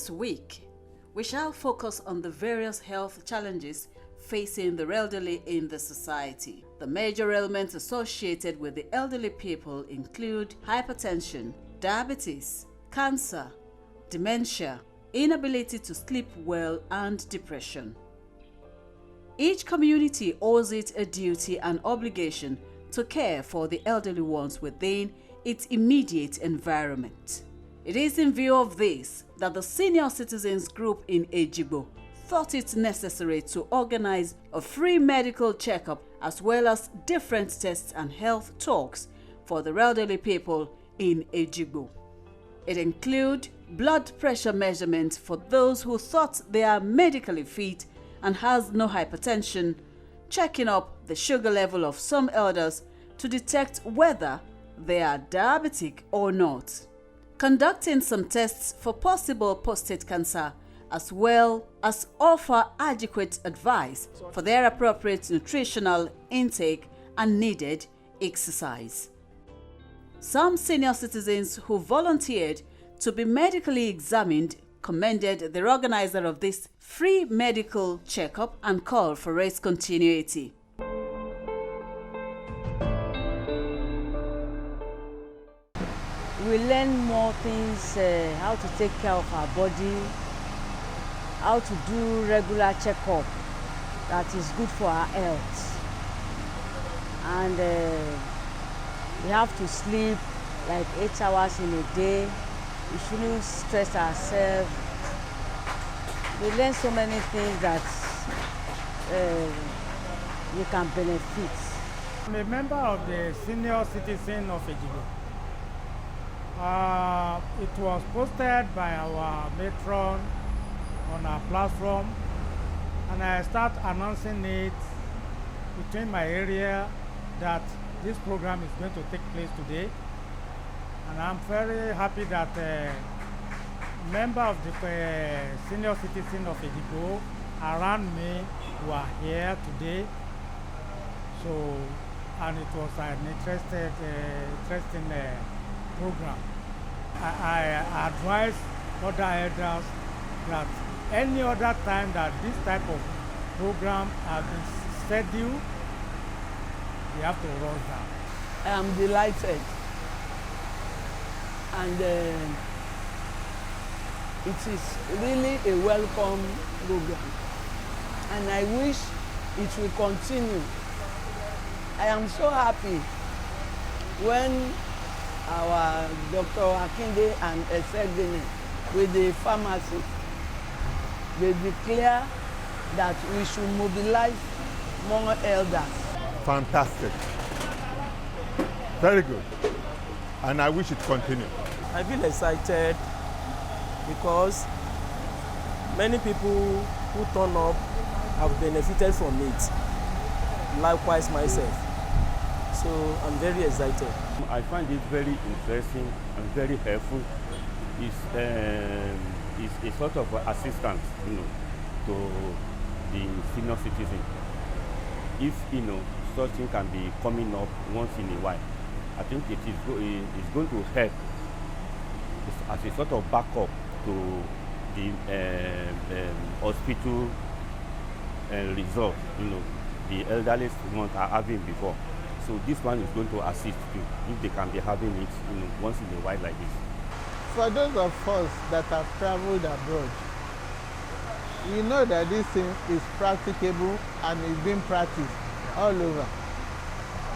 This week, we shall focus on the various health challenges facing the elderly in the society. The major ailments associated with the elderly people include hypertension, diabetes, cancer, dementia, inability to sleep well, and depression. Each community owes it a duty and obligation to care for the elderly ones within its immediate environment. It is in view of this that the Senior Citizens Group in Ejigbo thought it necessary to organize a free medical checkup as well as different tests and health talks for the elderly people in Ejigbo. It includes blood pressure measurement for those who thought they are medically fit and has no hypertension, checking up the sugar level of some elders to detect whether they are diabetic or not, conducting some tests for possible prostate cancer, as well as offer adequate advice for their appropriate nutritional intake and needed exercise. Some senior citizens who volunteered to be medically examined commended the organizer of this free medical checkup and called for its continuity. We learn more things, how to take care of our body, how to do regular checkup that is good for our health. And we have to sleep like 8 hours in a day. We shouldn't stress ourselves. We learn so many things that we can benefit. I'm a member of the Senior Citizen of Ejigbo. It was posted by our matron on our platform, and I start announcing it between my area that this program is going to take place today. And I'm very happy that member of the Senior Citizen of Ejigbo around me who are here today. So, and it was an interesting program. I advise other elders that any other time that this type of program has been scheduled, we have to rush down. I am delighted, and it is really a welcome program, and I wish it will continue. I am so happy when our Dr. Akinde and Esegene with the pharmacy, they declare that we should mobilize more elders. Fantastic. Very good. And I wish it continued. I feel excited because many people who turn up have benefited from it. Likewise myself. So I'm very excited. I find it very interesting and very helpful. It's a sort of assistance, to the senior citizen. If something can be coming up once in a while, I think it is going to help as a sort of backup to the hospital result. The elderly ones are having before. So this one is going to assist you if they can be having it once in a while like this. For those of us that have traveled abroad, we know that this thing is practicable and is being practiced all over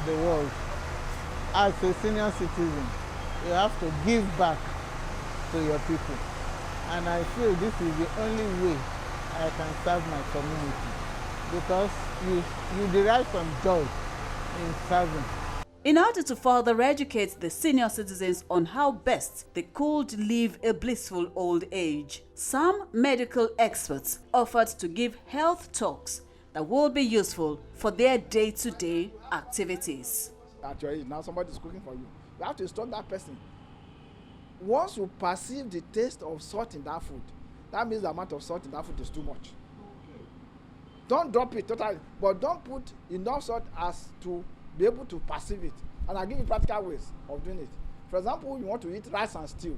the world. As a senior citizen, you have to give back to your people. And I feel this is the only way I can serve my community, because you derive some joy in serving. In order to further educate the senior citizens on how best they could live a blissful old age, some medical experts offered to give health talks that will be useful for their day-to-day activities. Actually, now somebody is cooking for you. You have to instruct that person. Once you perceive the taste of salt in that food, that means the amount of salt in that food is too much. Don't drop it totally, but don't put enough salt as to be able to perceive it. And I'll give you practical ways of doing it. For example, you want to eat rice and stew.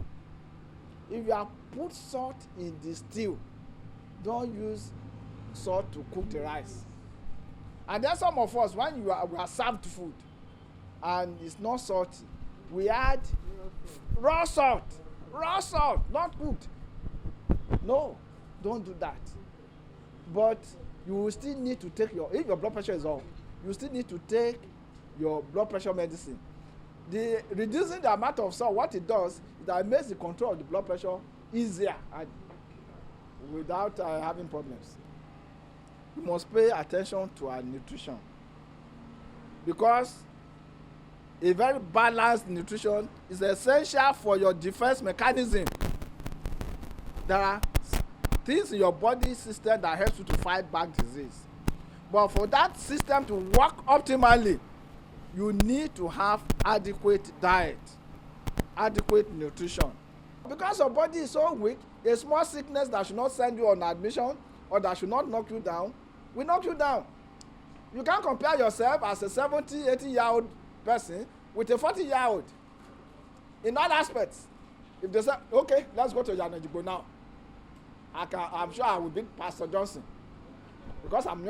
If you have put salt in the stew, don't use salt to cook the rice. And then some of us, when we are served food and it's not salty, we add raw salt, not cooked. No, don't do that. But you will still need to take if your blood pressure is up, you still need to take your blood pressure medicine. Reducing the amount of salt, what it does is that it makes the control of the blood pressure easier and without having problems. We must pay attention to our nutrition, because a very balanced nutrition is essential for your defense mechanism. There are things in your body system that helps you to fight back disease, but for that system to work optimally, you need to have adequate diet, adequate nutrition. Because your body is so weak, a small sickness that should not send you on admission or that should not knock you down will knock you down. You can't compare yourself as a 70, 80-year-old person with a 40-year-old in all aspects. If they say, okay, let's go to Yanejigbo now, I'm sure I will beat Pastor Johnson, because I'm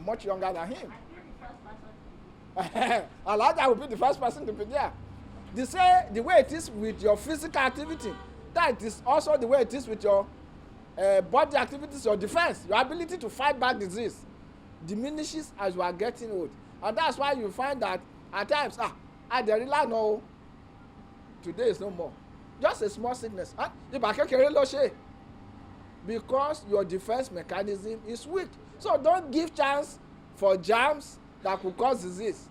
much younger than him. Elijah will be the first person to be there. They say the way it is with your physical activity, that is also the way it is with your body activities, your defense, your ability to fight back disease diminishes as you are getting old. And that's why you find that at times, they rely no, today is no more. Just a small sickness. Because your defense mechanism is weak. So don't give chance for germs that could cause disease.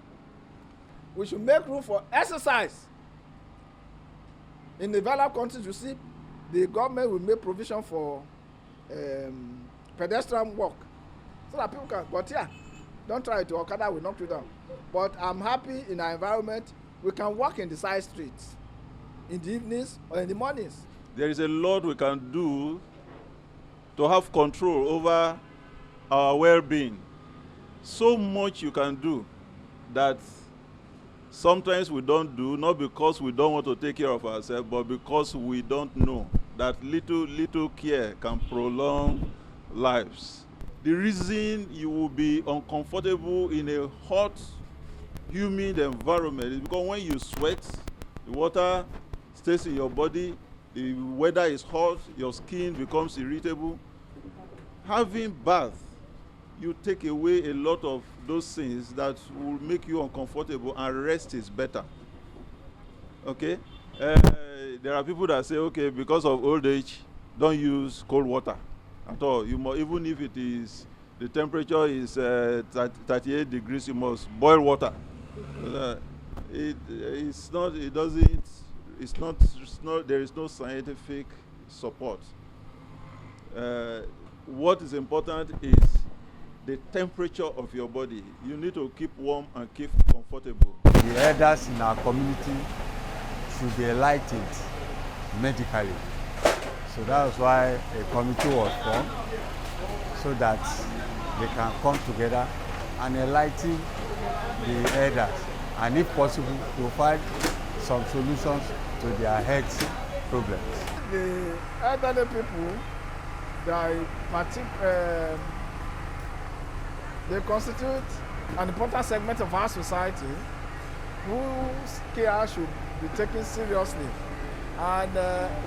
We should make room for exercise. In developed countries, you see, the government will make provision for pedestrian walk so that people can. But yeah, don't try to. Okada will knock you down. But I'm happy in our environment. We can walk in the side streets in the evenings or in the mornings. There is a lot we can do to have control over our well-being. So much you can do that sometimes we don't do, not because we don't want to take care of ourselves, but because we don't know that little care can prolong lives. The reason you will be uncomfortable in a hot, humid environment is because when you sweat, the water stays in your body, the weather is hot, your skin becomes irritable. Having bath, you take away a lot of those things that will make you uncomfortable, and rest is better. Okay? There are people that say, okay, because of old age, don't use cold water at all. You must, even if it is, the temperature is 38 degrees, you must boil water. There is no scientific support. What is important is the temperature of your body. You need to keep warm and keep comfortable. The elders in our community should be enlightened medically. So that's why a committee was formed, so that they can come together and enlighten the elders, and if possible, provide some solutions to their health problems. The elderly people, they constitute an important segment of our society whose care should be taken seriously. And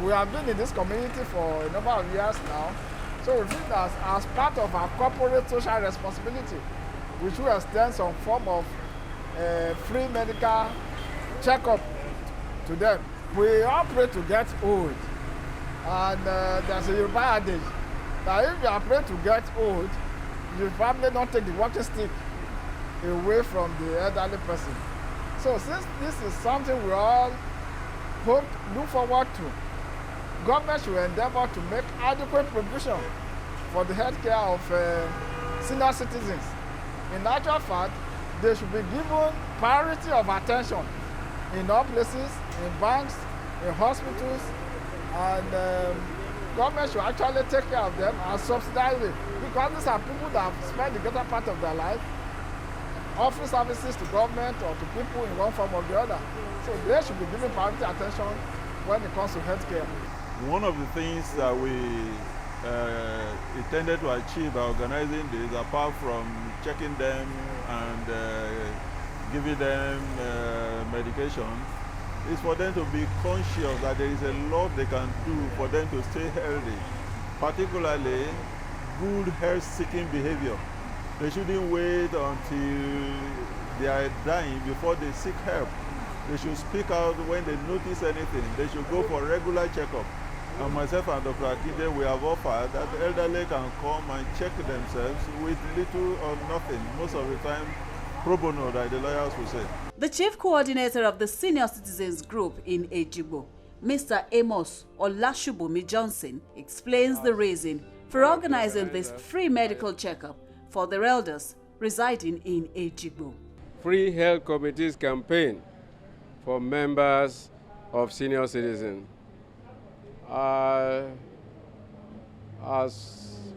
we have been in this community for a number of years now, so we feel that as part of our corporate social responsibility, we should extend some form of free medical checkup to them. We all pray to get old, and there's a Yoruba adage that if you are praying to get old, you probably don't take the walking stick away from the elderly person. So since this is something we all look forward to, government should endeavor to make adequate provision for the health care of senior citizens. In actual fact, they should be given priority of attention in all places, in banks, in hospitals, and government should actually take care of them and subsidize it, because these are people that have spent the greater part of their life offering services to government or to people in one form or the other. So they should be given priority attention when it comes to health care. One of the things that we intended to achieve by organizing this, apart from checking them and giving them medication, is for them to be conscious that there is a lot they can do for them to stay healthy, particularly good health-seeking behavior. They shouldn't wait until they are dying before they seek help. They should speak out when they notice anything. They should go for regular checkup. And myself and Dr. Akinde, we have offered that the elderly can come and check themselves with little or nothing. Most of the time, pro bono, like the lawyers will say. The chief coordinator of the Senior Citizens Group in Ejigbo, Mr. Amos Olashubumi Johnson, explains the reason for organizing this free medical checkup for their elders residing in Ejigbo. Free Health Committees campaign for members of senior citizens. As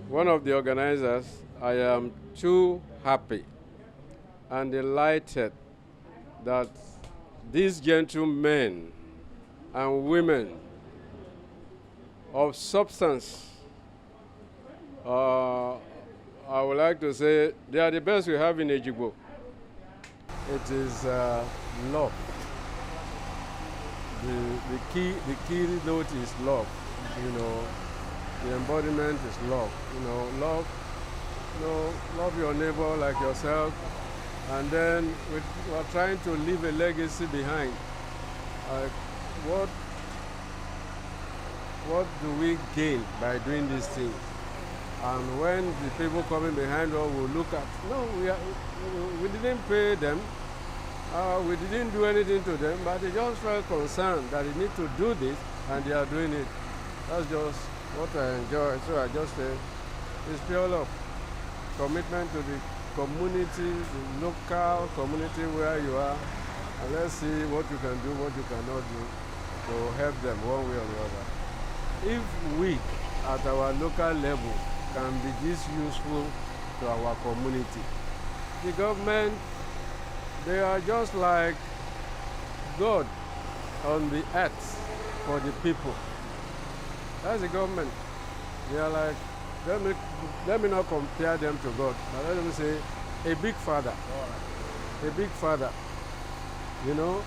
one of the organizers, I am too happy and delighted that these gentlemen and women of substance, I would like to say they are the best we have in Ejigbo. It is love. The key note is love. You know, the embodiment is love. You know, love your neighbor like yourself, and then we are trying to leave a legacy behind. What do we gain by doing these things? And when the people coming behind us will look at, no, we didn't pay them. We didn't do anything to them, but they just felt concerned that they need to do this, and they are doing it. That's just what I enjoy. So I just say, it's pure love. Commitment to the community, the local community where you are, and let's see what you can do, what you cannot do to help them one way or the other. If we, at our local level, can be this useful to our community, the government, they are just like God on the earth for the people. That's the government. They are like, let me not compare them to God, but let me say a big father. A big father, you know.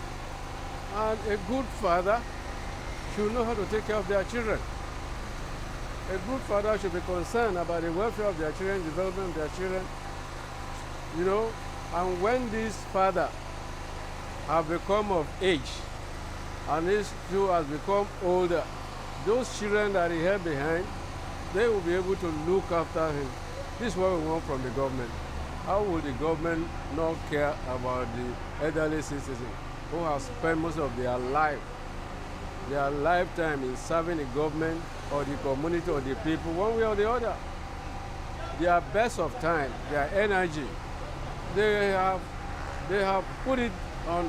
And a good father should know how to take care of their children. A good father should be concerned about the welfare of their children, development of their children, you know. And when this father have become of age and this too has become older, those children that he had behind, they will be able to look after him. This is what we want from the government. How will the government not care about the elderly citizen who have spent most of their lifetime in serving the government or the community or the people, one way or the other? Their best of time, their energy, they have put it on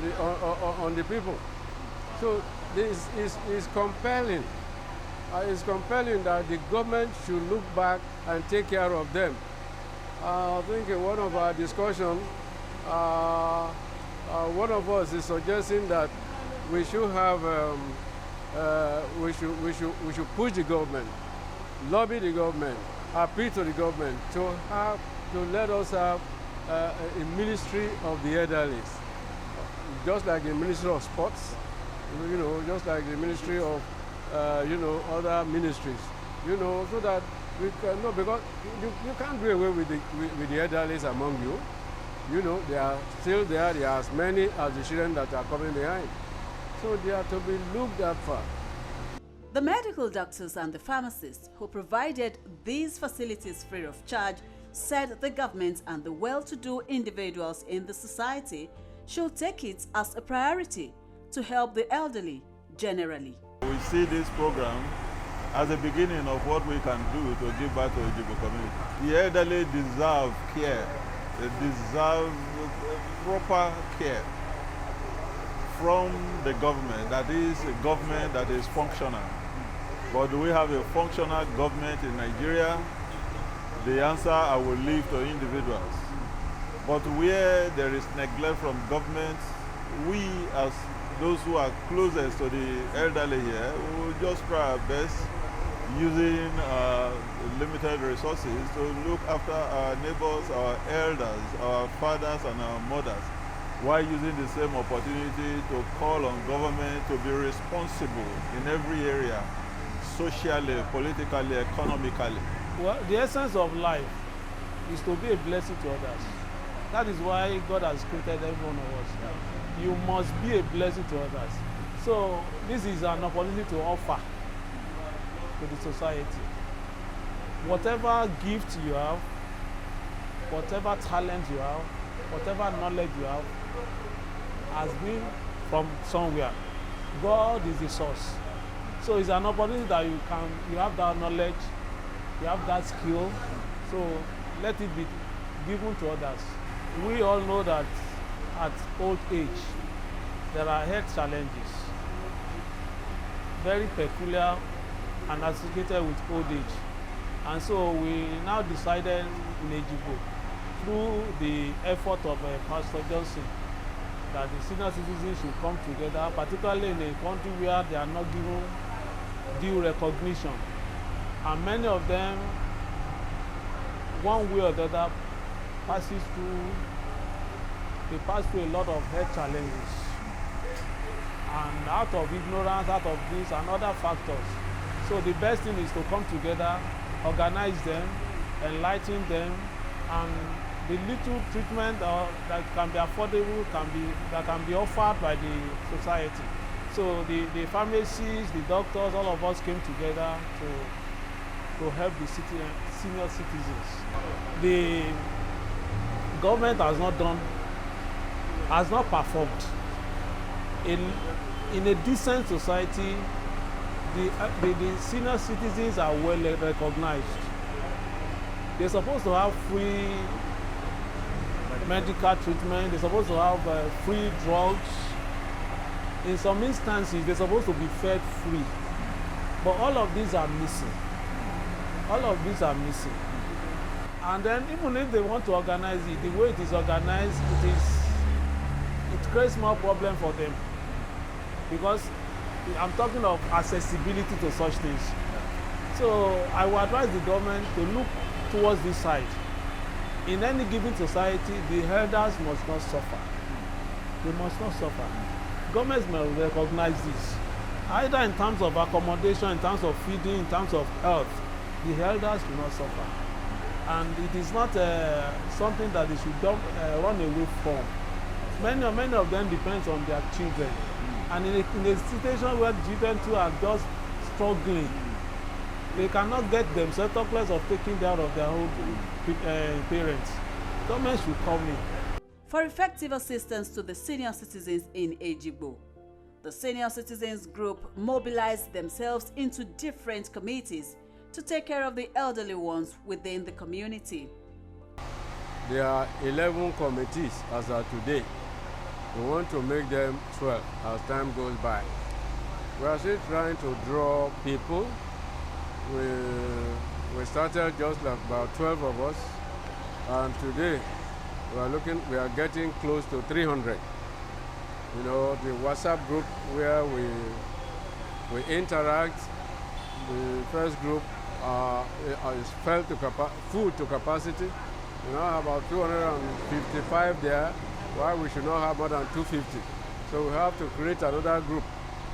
the people. So this is compelling. It's compelling that the government should look back and take care of them. I think in one of our discussions, one of us is suggesting that we should have we should push the government, lobby the government, appeal to the government to let us have a ministry of the elderly, just like the Ministry of Sports, you know, just like the Ministry of you know, other ministries, you know, so that we can know, because you can't do away with the elderly among you. You know, they are still there. There are as many as the children that are coming behind. So they are to be looked after. The medical doctors and the pharmacists who provided these facilities free of charge said the government and the well-to-do individuals in the society should take it as a priority to help the elderly generally. We see this program as a beginning of what we can do to give back to the Ejigbo community. The elderly deserve care. They deserve proper care from the government. That is a government that is functional. But do we have a functional government in Nigeria? The answer I will leave to individuals. But where there is neglect from government, we as those who are closest to the elderly here, we will just try our best using limited resources to look after our neighbors, our elders, our fathers and our mothers, while using the same opportunity to call on government to be responsible in every area, socially, politically, economically. Well, the essence of life is to be a blessing to others. That is why God has created every one of us. You must be a blessing to others. So this is an opportunity to offer to the society. Whatever gift you have, whatever talent you have, whatever knowledge you have, has been from somewhere. God is the source. So it's an opportunity that you have that knowledge, you have that skill, so let it be given to others. We all know that at old age, there are health challenges, very peculiar and associated with old age. And so we now decided in Ejigbo, through the effort of Pastor Johnson, that the senior citizens should come together, particularly in a country where they are not given due recognition. And many of them, one way or the other, pass through a lot of health challenges. And out of ignorance, out of this and other factors. So the best thing is to come together, organize them, enlighten them, and the little treatment that can be affordable that can be offered by the society. So the pharmacists, the doctors, all of us came together to help the senior citizens. The government has not performed. In a decent society, the senior citizens are well recognized. They're supposed to have free medical treatment. They're supposed to have free drugs. In some instances, they're supposed to be fed free. But all of these are missing. All of these are missing. And then even if they want to organize it, the way it is organized, it creates more problem for them. Because I'm talking of accessibility to such things. So I would advise the government to look towards this side. In any given society, the elders must not suffer. They must not suffer. Governments must recognize this. Either in terms of accommodation, in terms of feeding, in terms of health, the elders will not suffer. And it is not something that they should run away from. Many of them depend on their children. And in a situation where children too are just struggling, they cannot get themselves, talk less of taking care of their own parents. Government should come in. For effective assistance to the senior citizens in Ejigbo, the Senior Citizens Group mobilized themselves into different committees to take care of the elderly ones within the community. There are 11 committees as of today. We want to make them 12 as time goes by. We are still trying to draw people. We started just like about 12 of us, and today we are getting close to 300. You know, the WhatsApp group where we interact, the first group is food to capacity. We now have about 255 there, while we should not have more than 250. So we have to create another group.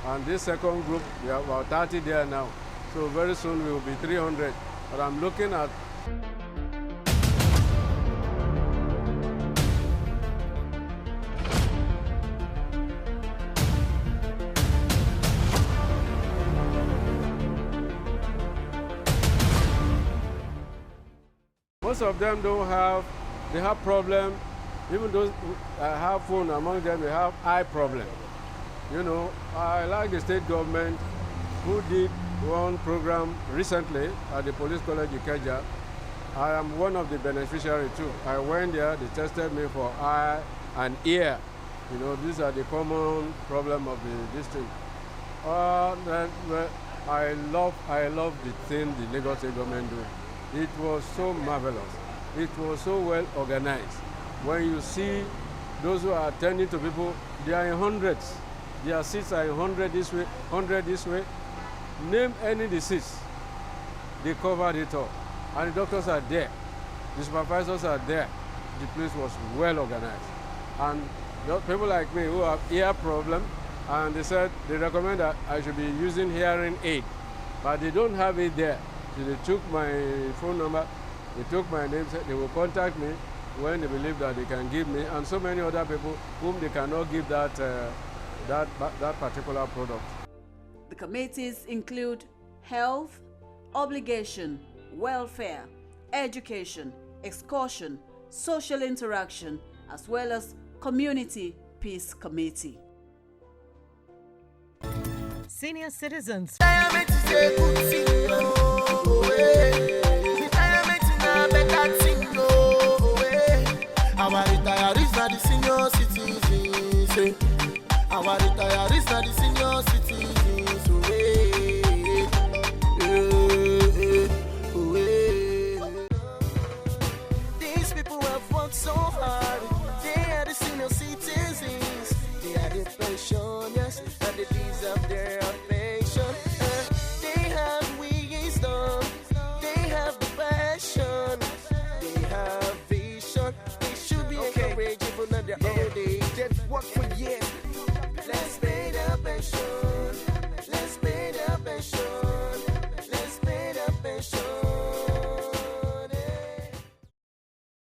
And this second group, we have about 30 there now. So very soon we will be 300. But I'm looking at most of them they have problem. Even those who have phone among them, they have eye problem. You know, I like the state government who did one program recently at the Police College Ikeja. I am one of the beneficiaries too. I went there, they tested me for eye and ear. You know, these are the common problem of this thing. I love the thing the Lagos State government do. It was so marvelous. It was so well organized. When you see those who are attending to people, they are in hundreds. their seats are 100 this way, 100 this way. Name any disease, they covered it all. And the doctors are there, the supervisors are there. The place was well organized. And people like me who have ear problem, and they said they recommend that I should be using hearing aid, but they don't have it there. So they took my phone number, they took my name, said they will contact me when they believe that they can give me, and so many other people whom they cannot give that particular product. The committees include health, obligation, welfare, education, excursion, social interaction, as well as community peace committee. Senior citizens. Our retirees are the senior citizens. Our retirees are the senior citizens. These people have worked so hard. They are the senior citizens. They are the pensioners, and they deserve their pension. They have wisdom. They have the passion. They have vision. They should be encouraged even on their old age. They've worked for years. Let's pay their pension.